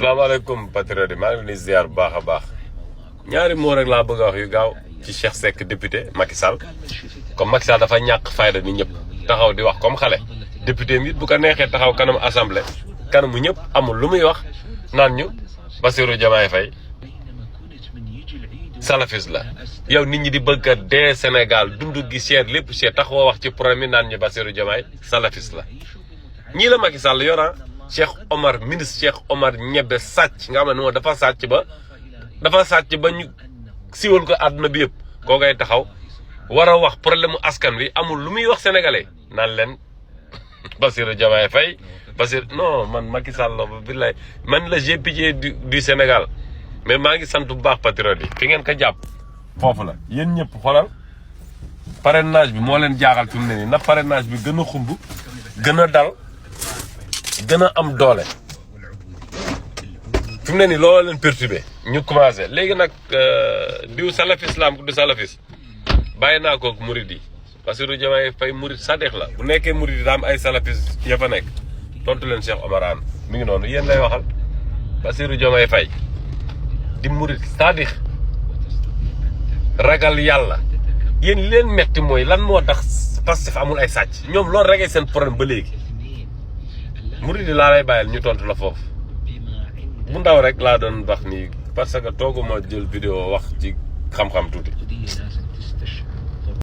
salaamaaleykum patriote maa ngi leen di ziar bu baax a baax ñaari moo rek laa bëgg a wax yu gaaw ci Cheikh Seck député Macky Sall comme Macky Sall dafa ñàkk fayda ni ñëpp taxaw di wax comme xale député mi bu ko neexee taxaw kanam assemblée kanamu ñëpp amul lu muy wax naan ñu Bassirou Diomaye Faye salafis la yow nit ñi di bëgg a dee Sénégal dund gi cher lépp cher taxawoo wax ci problème yi naan ñu Bassirou Diomaye salafis la ñii la Macky Sall yoran Cheikh Omar ministre Cheikh Omar ñebe sàcc nga xam ne moom dafa sàcc ba ñu siwal ko àdduna bi yëpp koo ngay taxaw war a wax problème mu askan wi amul lu muy wax sénégalais naan leen Bassirou Diomaye Faye non man Macky Sall la billaay man la j'ai pitié du Sénégal mais maa ngi sant bu baax patriote yi fi ngeen ko jàpp foofu la yéen ñëpp xoolal parrainage bi moo leen jaaxal fi mu ne nii na parrainage bi gën a xumb gën a dal gën a am doole fi mu ne nii looloo leen perturbé ñu commencé léegi nag diw salafis la am du salafis bàyyi naa ko murid yi Bassirou Diomaye Faye murid sadex la bu nekkee murid yi daa am ay salafis ya fa nekk tontu leen Cheikh Omar Anne mi ngi noonu yéen lay waxal Bassirou Diomaye Faye di murid sadex ragal yàlla yéen li leen metti mooy lan moo tax Pastef amul ay sàcc ñoom loolu rek seen problème ba léegi murid yi laa lay bàyyil ñu tontu la foofu bu ndaw rek laa doon wax nii parce que toogu ma jël vidéo wax ci xam-xam tuuti